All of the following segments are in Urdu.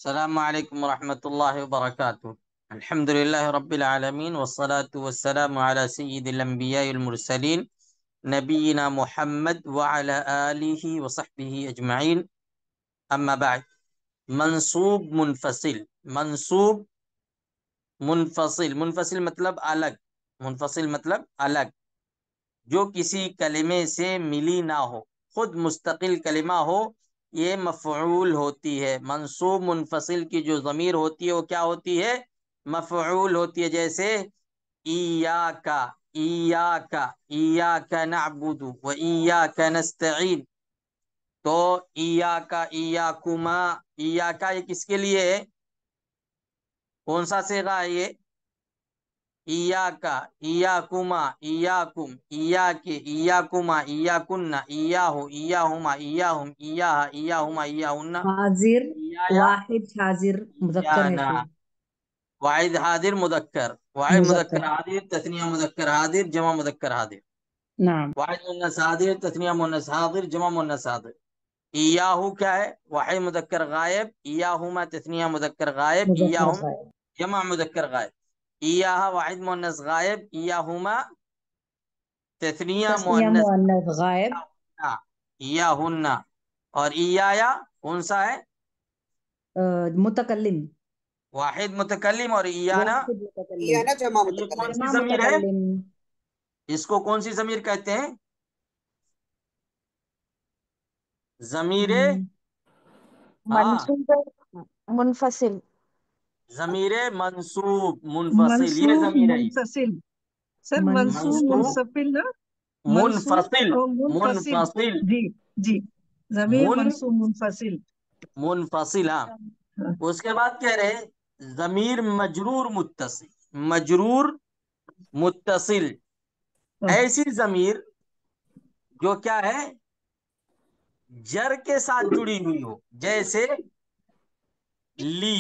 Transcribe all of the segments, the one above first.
السلام عليكم ورحمة الله وبركاته. الحمد لله رب العالمين والصلاة والسلام على سيد الأنبياء المرسلين نبينا محمد وعلى آله وصحبه أجمعين. أما بعد، منصوب منفصل. منصوب منفصل مطلب الگ. منفصل مطلب الگ، جو کسی کلمے سے ملی نہ ہو، خود مستقل کلمہ ہو، یہ مفعول ہوتی ہے. منصوب منفصل کی جو ضمیر ہوتی ہے وہ کیا ہوتی ہے؟ مفعول ہوتی ہے. جیسے ایاک، ایاک، ایاک نعبد و ایاک نستعین. تو ایاک، ایاکما، ایاک یہ کس کے لیے ہے؟ کون سا صیغہ ہے یہ؟ ایاک، ایاکما، ایاکم، ایاک، ایاکما، ایاکن، ایاہ، ایاہما، ایاہم، ایاہ، ایاہما، ایاہن، حاضر ایایا، واحد حاضر مذکر ہے ایانا. پھر واحد حاضر مذکر، واحد مذکر مذکر. حاضر، تثنیہ مذکر حاضر، جمع مذکر حاضر. نعم. واحد مؤنث حاضر، تثنیہ مؤنث حاضر، جمع مؤنث حاضر. ایاہو کیا ہے؟ واحد مذکر غائب. ایاہما تثنیہ مذکر غائب. مذکر ایاہم غائب. جمع مذکر غائب. ایاہ واحد مؤنث غائب. ایاہما تثنیہ تسنیہ مؤنث مؤنث غائب. ایاہن. اور ایایا کون سا ہے؟ متکلم. واحد متکلم. اور ایانا، واحد متکلم. یہ نا جمع یہ کون متکلم. سی جمع ضمیر ہے؟ متکلم. اس کو کون سی ضمیر کہتے ہیں؟ ضمیر منصوب منفصل. ضمیر منصوب منفصل، یہ منصوب ضمیر ہے. منفصل. سر منصوب منصوب منفصل نا، منصوب منفصل. اور منفصل. منفصل جی جی، ضمیر من منصوب منفصل. منفصل. ہاں. ہاں. اس کے بعد کہہ رہے ضمیر مجرور متصل. مجرور متصل، ایسی ضمیر جو کیا ہے؟ جر کے ساتھ جڑی ہوئی ہو. جیسے لی،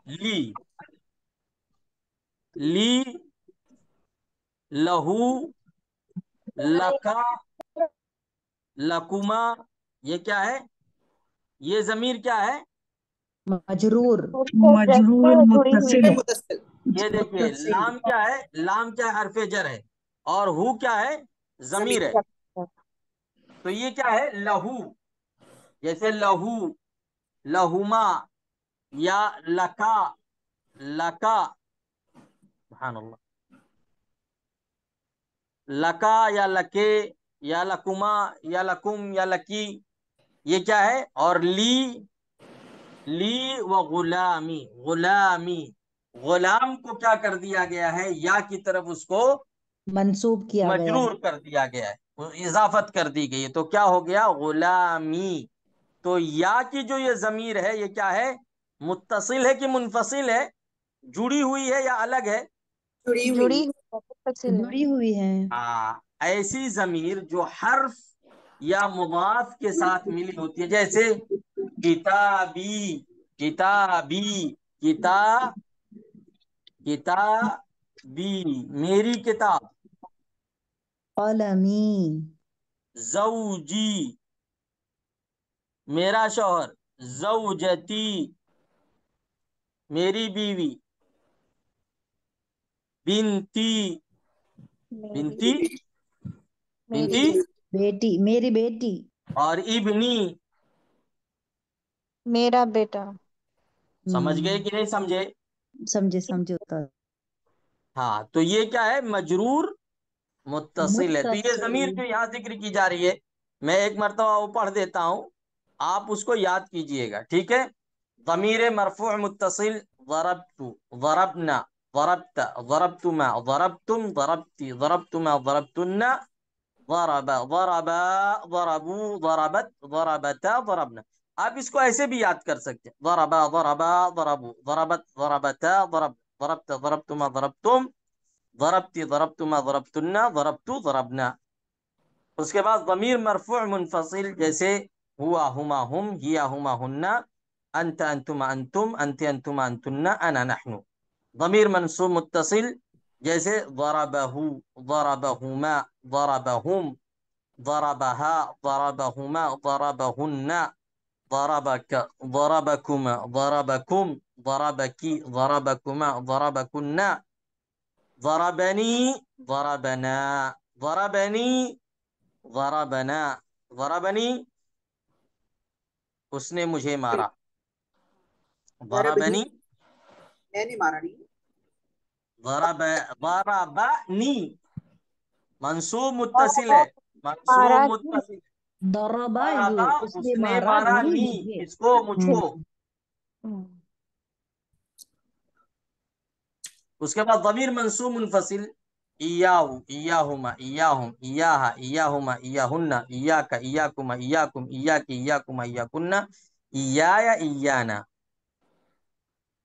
لی، لی، لہو، لکا، لکما. یہ کیا ہے؟ یہ ضمیر کیا ہے؟ مجرور. مجرور متصل. متصل. یہ دیکھیے متصل. لام کیا ہے؟ لام کیا ہے؟ حرف جر ہے. اور ہو کیا ہے؟ ضمیر ہے. تو یہ کیا ہے؟ لہو. جیسے لہو، لہما، یا لکا، لکا. سبحان اللہ. لکا یا لکے یا لکما یا لکم یا لکی، یہ کیا ہے؟ اور لی، لی و غلامی. غلامی، غلام کو کیا کر دیا گیا ہے؟ یا کی طرف اس کو منسوب کیا گیا. مجرور کر دیا گیا ہے، اضافت کر دی گئی ہے. تو کیا ہو گیا؟ غلامی. تو یا کی جو یہ ضمیر ہے یہ کیا ہے؟ متصل ہے کہ منفصل ہے؟ جڑی ہوئی ہے یا الگ ہے؟ جڑی ہوئی. جڑی منفصل ہے. جڑی ہوئی ہے. ایسی ضمیر جو حرف یا مضاف کے ساتھ ملی ہوتی ہے. جیسے کتابی، کتابی، کتابی، میری کتاب. قلمی. زوجی، میرا شوہر. زوجتی، میری بیوی. بنتی، بنتی، بنتی. بیٹی، میری بیٹی. اور ابنی. میرا بیٹا. سمجھ گئے کہ نہیں سمجھے؟ سمجھے سمجھے استاد. ہاں. تو یہ کیا ہے؟ مجرور متصل ہے. تو یہ ضمیر جو یہاں ذکر کی جا رہی ہے، میں ایک مرتبہ وہ پڑھ دیتا ہوں، آپ اس کو یاد کیجئے گا. ٹھیک ہے؟ ضمیر مرفوع متصل: ضربت، ضربنا، ضربت، ضربتما، ضربتم، ضربتی، ضربتما، ضربتن، ضرب، ضربا، ضربوا، ضربت، ضربتا، ضربنا. آپ اس کو ایسے بھی یاد کر سکتے ہیں: ضربا، ضربا، ضربوا، ضربت، ضربتا، ضرب، ضربت، ضربتما، ضربتم، ضربتی، ضربتما، ضربتن، ضربتو، ضربنا. اس کے بعد ضمیر مرفوع منفصل جیسے ہوا، ہما، ہم، ہیا، ہما، ہن، انت، انتما، انتم، انت، انتما، انتن، انا، نحن. ضمیر منصوب متصل جیسے ضربہ، ضربہما، ضربہم، ضربہا، ضربہما، ضربہن. ضربك ضربكما ضربكم ضربك ضربكما ضربكن ضربني ضربنا ضربني ضربنا ضربني اس نے مجھے مارا ضربنی ضربنی میں نے مارا نہیں ضرب ضربنی منصوب متصل ہے منصوب مارا متصل ضربا ضربا یہ اس اس نے نے مارا مارا نی نی مجھے کس کو مجھ کو اس کے بعد ضمیر منصوب منفصل ایاہو ایاہما ایاہم ایاہا ایاہما ایاہن ایاک ایاکما ایاکم ایاکی ایاکما ایاکن ایایا ایانا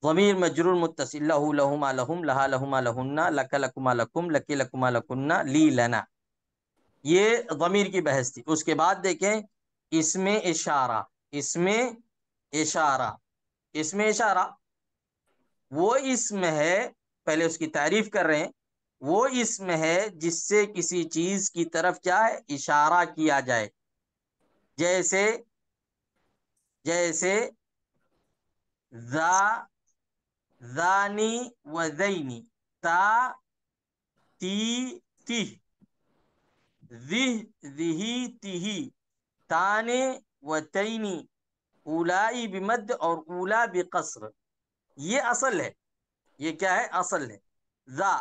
ضمیر مجرور متصل لہو لہما لہم لہا لہما لہن لک لکما لکم لکی لکما لکن لی لنا. یہ ضمیر کی بحث تھی. اس کے بعد دیکھیں اس میں اشارہ اس میں اشارہ اس میں اشارہ وہ اسم ہے پہلے اس کی تعریف کر رہے ہیں وہ اسم ہے جس سے کسی چیز کی طرف کیا ہے اشارہ کیا جائے جیسے جیسے ذا ذانی و ذینی تا تی تی ذہ ذہی تہی تانے و تینی اولائی بمد اور اولا بقصر. یہ اصل ہے یہ کیا ہے اصل ہے. ذا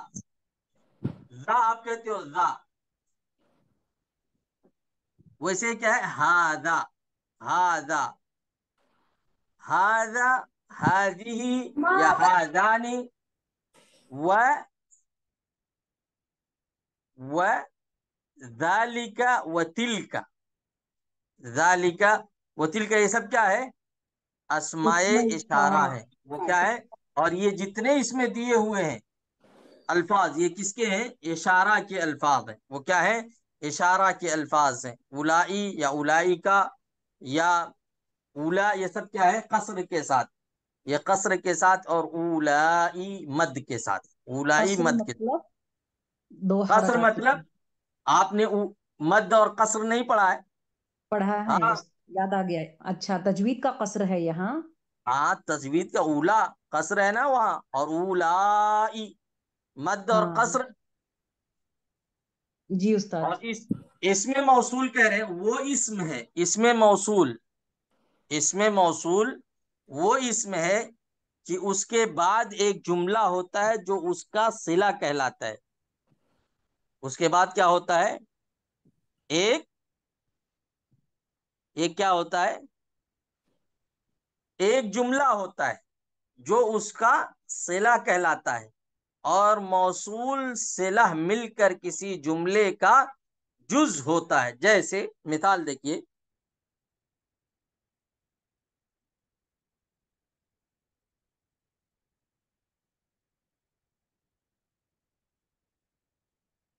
ذا آپ کہتے ہو ذا ویسے کیا ہے ہاذا ہاذا ہاذا ہذہ یا ہاذانی و ذالک و تلک ذالک و تلک یہ سب کیا ہے اسماء اشارہ ہے. وہ کیا ہے اور یہ جتنے اس میں دیے ہوئے ہیں الفاظ یہ کس کے ہیں اشارہ کے الفاظ ہیں. وہ کیا ہے اشارہ کے الفاظ ہیں. اولائی یا اولائی کا یا اولا یہ سب کیا ہے قصر کے ساتھ یہ قصر کے ساتھ اور اولائی مد کے ساتھ اولائی قصر مد کے ساتھ. مطلب دو قصر حرکات مطلب آپ نے مد اور قصر نہیں پڑھا ہے. پڑھا ہے ہاں یاد آ گیا. اچھا تجوید کا قصر ہے یہاں. ہاں تجوید کا اولا قصر ہے نا وہاں اور اولائی مد اور ہاں قصر. جی استاد. اور اس میں موصول کہہ رہے ہیں وہ اسم ہے اس میں موصول وہ اسم ہے کہ اس کے بعد ایک جملہ ہوتا ہے جو اس کا صلہ کہلاتا ہے. اس کے بعد کیا ہوتا ہے ایک کیا ہوتا ہے ایک جملہ ہوتا ہے جو اس کا صلہ کہلاتا ہے اور موصول صلہ مل کر کسی جملے کا جز ہوتا ہے. جیسے مثال دیکھیے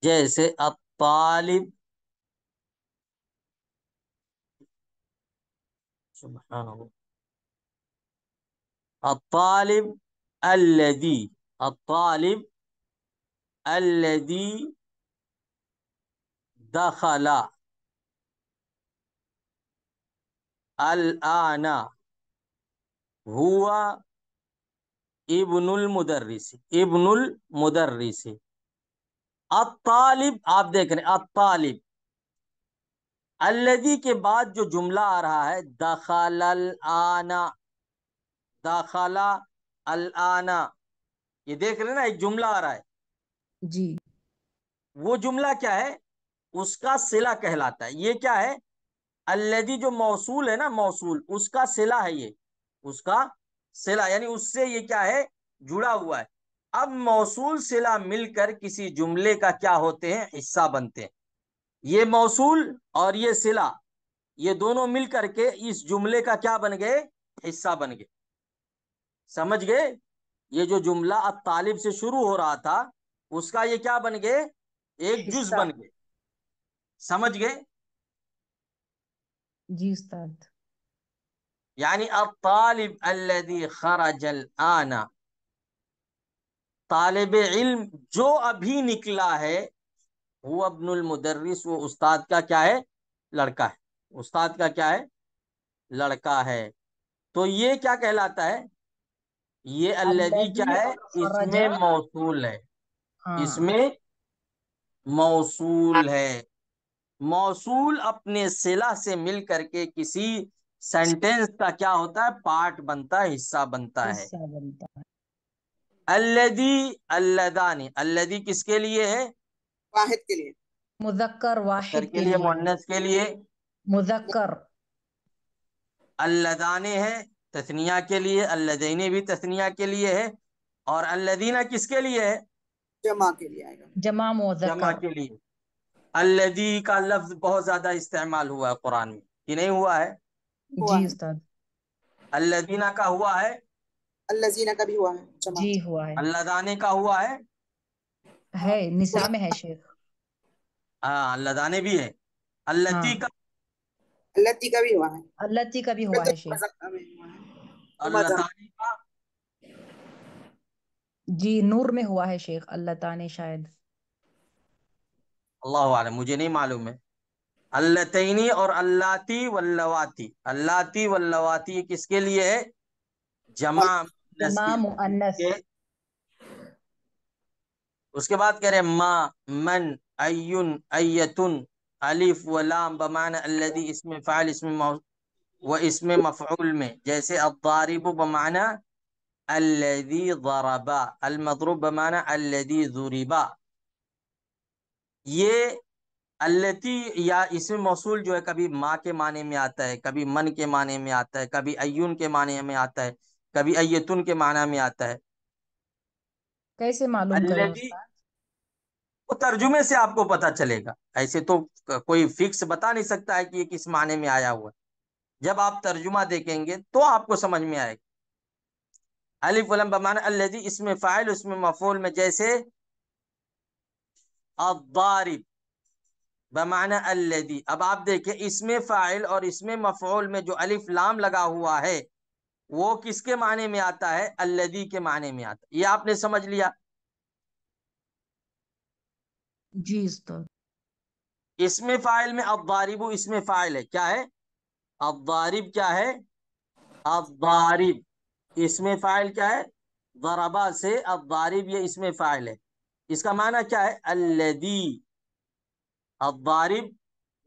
جیسے الطالب سبحان اللہ الطالب الذي دخل الآن هو ابن المدرس الطالب آپ دیکھ رہے ہیں الطالب الذی کے بعد جو جملہ آ رہا ہے دخل الآن یہ دیکھ رہے ہیں نا ایک جملہ آ رہا ہے جی وہ جملہ کیا ہے اس کا صلہ کہلاتا ہے. یہ کیا ہے الذی جو موصول ہے نا موصول اس کا صلہ ہے یہ اس کا صلہ یعنی اس سے یہ کیا ہے جڑا ہوا ہے. اب موصول صلہ مل کر کسی جملے کا کیا ہوتے ہیں حصہ بنتے ہیں. یہ موصول اور یہ صلہ یہ دونوں مل کر کے اس جملے کا کیا بن گئے حصہ بن گئے. سمجھ گئے یہ جو جملہ الطالب سے شروع ہو رہا تھا اس کا یہ کیا بن گئے ایک جز حصہ. بن گئے. سمجھ گئے جی استاد. یعنی الطالب الذي خرج الآن طالب علم جو ابھی نکلا ہے وہ ابن المدرس وہ استاد کا کیا ہے لڑکا ہے. استاد کا کیا ہے لڑکا ہے. تو یہ کیا کہلاتا ہے؟ یہ الذی کیا الذي ہے؟ اس خرج. میں موصول ہے. اس ہاں میں موصول ہے. موصول اپنے صلہ سے مل کر کے کسی سینٹینس کا کیا ہوتا ہے؟ پارٹ بنتا ہے، حصہ بنتا ہے. حصہ بنتا ہے. الذی، اللذانی، الذی کس کے لیے ہے؟ واحد کے لیے. مذکر مذکر واحد کے کے لیے، لیے. مؤنث کے لیے. مذکر. اللذان ہے تثنیہ کے لیے، اللذین بھی تثنیہ کے لیے ہے، اور الذین کس کے لیے ہے؟ جمع کے لیے آئے گا. جمع جمع مذکر. کے لیے. الذی کا لفظ بہت زیادہ استعمال ہوا ہے قرآن میں، کہ نہیں ہوا ہے؟ ہوا جی ہے. استاد. الذین کا ہوا ہے، الذین کا بھی ہوا ہے جمع. جی ہوا ہے. اللذان کا ہوا ہے. ہے نساء میں ہے شیخ. ہاں اللذان بھی ہے. ہاں التی کا، التی کا بھی ہوا ہے. التی کا بھی ہوا ہے شیخ. میں ہوا ہے. اللتانی کا. جی نور میں ہوا ہے شیخ. اللہ تعالی شاید. اللہ عالم، مجھے نہیں معلوم ہے. اللتینی اور اللاتی واللواتی. اللاتی واللواتی یہ کس کے لیے ہے؟ جمع مؤنث جمع کے مؤنث. لیے. اس کے بعد کہہ رہے ما، من، ایون، ایتن، الف و لام بمعنی الذی، اسم فاعل، و اسم مفعول میں، جیسے الضارب بمعنی الذی ضربا، المضروب بمعنی الذی ضربا. یہ التی یا اسم موصول جو ہے کبھی ما کے معنی میں آتا ہے، کبھی من کے معنی میں آتا ہے، کبھی ایون کے معنی میں آتا ہے، کبھی ایتن کے معنی میں آتا ہے. کیسے معلوم کریں الذی استاد؟ وہ ترجمے سے آپ کو پتا چلے گا، ایسے تو کوئی فکس بتا نہیں سکتا ہے کہ یہ کس معنی میں آیا ہوا ہے. جب آپ ترجمہ دیکھیں گے تو آپ کو سمجھ میں آئے گا. الف ولم بمعنی الذی، اس میں فاعل، اس میں مفعول میں، جیسے الضارب بمعنی الذی. اب آپ دیکھیں اس میں فاعل اور اس میں مفعول میں جو الف لام لگا ہوا ہے وہ کس کے معنی میں آتا ہے؟ الذی کے معنی میں آتا ہے. یہ آپ نے سمجھ لیا. جی استاد. اس میں فاعل میں الضارب، اس میں فاعل ہے، کیا ہے؟ الضارب کیا ہے؟ الضارب. اس میں فاعل کیا ہے؟ ضربا سے الضارب، یہ اس میں فاعل ہے. اس کا معنی کیا ہے؟ الذی. الضارب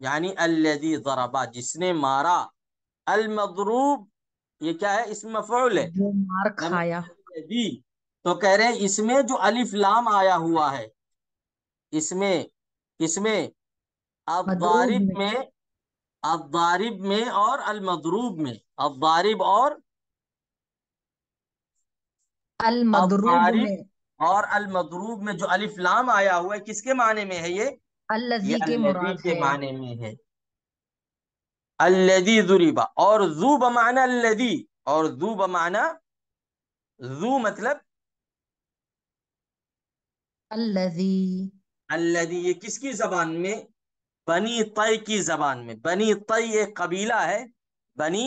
یعنی الذی ضربا، جس نے مارا. المضروب یہ کیا ہے؟ اس میں مفعول ہے. جو مار کھایا. الذی تو کہہ رہے ہیں اس میں جو الف لام آیا ہوا ہے، اس میں، کس میں؟ مضروب الضارب میں. میں، الضارب میں اور المضروب میں. الضارب اور المضروب الضارب میں. اور المضروب میں جو الف لام آیا ہوا ہے کس کے معنی میں ہے؟ یہ الذی کے الذی مراد کے ہے. معنی میں ہے. الذی ضربا. اور ذو بمعنی الذی، اور ذو بمعنی، ذو مطلب الذی. الذی. یہ کس کی زبان میں؟ بنی طی کی زبان میں. بنی طی ایک قبیلہ ہے، بنی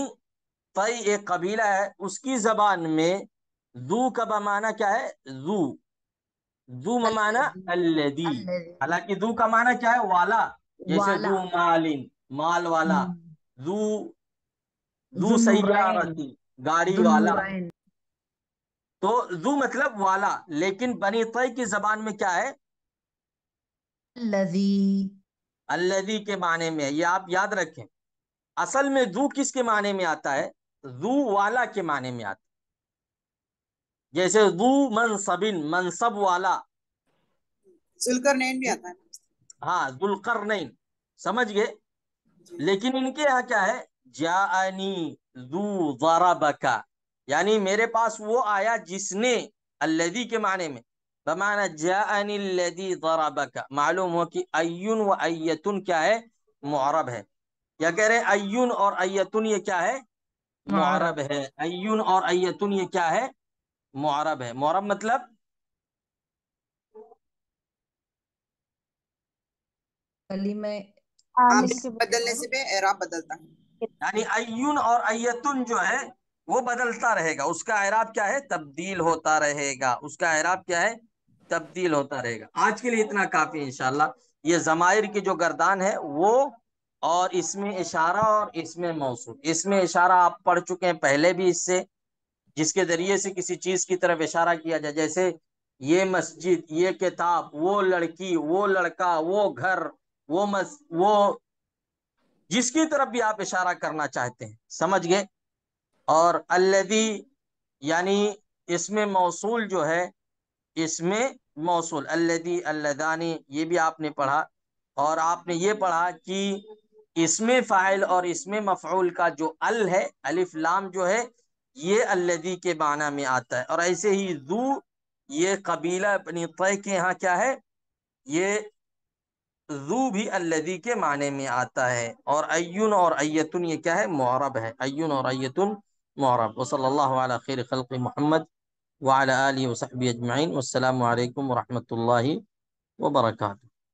طی ایک قبیلہ ہے، اس کی زبان میں ذو کا بمعنی کیا ہے؟ ذو. ذو بمعنی الذی. الذی. الذی حالانکہ ذو کا معنی کیا ہے؟ والا. جیسے ذو والا. مالن، مال والا. ذو، ذو ذو النورین. سیارتی، گاڑی ذو والا. النورین. تو ذو مطلب والا، لیکن بنی طی کی زبان میں کیا ہے؟ الذی. الذی کے معنی میں ہے. یہ آپ یاد رکھیں. اصل میں ذو کس کے معنی میں آتا ہے؟ ذو والا کے معنی میں آتا ہے. جیسے ذو منصب، منصب والا. ذوالقرنین بھی آتا ہے. ہاں ذوالقرنین، سمجھ گئے. جی. لیکن ان کے یہاں کیا ہے؟ جاءنی ذو ضربکا، یعنی میرے پاس وہ آیا جس نے، الذی کے معنی میں، بمعنی جاءنی الذی ضربکا. معلوم ہو کہ ایون و ایتن کیا ہے؟ معرب ہے. کیا کہہ رہے ہیں؟ ایون اور ایتن یہ کیا ہے؟ معرب معرب. ہے. ایون اور ایتن یہ کیا ہے؟ معرب ہے. معرب مطلب کلمہ. عامل کے بدلنے سے بھی اعراب بدلتا ہے. یعنی ایون اور ایتن جو ہے وہ بدلتا رہے گا. اس کا اعراب کیا ہے؟ تبدیل ہوتا رہے گا. اس کا اعراب کیا ہے؟ تبدیل ہوتا رہے گا. آج کے لیے اتنا کافی انشاءاللہ. یہ ضمائر کی جو گردان ہے وہ اور اس میں اشارہ اور اس میں موصول. اس میں اشارہ آپ پڑھ چکے ہیں پہلے بھی اس سے، جس کے ذریعے سے کسی چیز کی طرف اشارہ کیا جائے، جیسے یہ مسجد، یہ کتاب، وہ لڑکی، وہ لڑکا، وہ گھر، وہ جس کی طرف بھی آپ اشارہ کرنا چاہتے ہیں، سمجھ گئے. اور الذی یعنی اس میں موصول جو ہے، اس میں موصول الذی اللذانی، یہ بھی آپ نے پڑھا. اور آپ نے یہ پڑھا کہ اس میں فاعل اور اس میں مفعول کا جو ال ہے، الف لام جو ہے، یہ الذی کے معنی میں آتا ہے. اور ایسے ہی ذو، یہ قبیلہ بنی طے کے ہاں کیا ہے، یہ ذو بھی الذی کے معنی میں آتا ہے. اور ایون اور ایتن یہ کیا ہے، معرب ہے. ایون اور ایتن معرب. وصلی اللہ علی خیر خلق محمد وعلی آلہ وصحبہ اجمعین. والسلام علیکم ورحمۃ اللہ وبرکاتہ.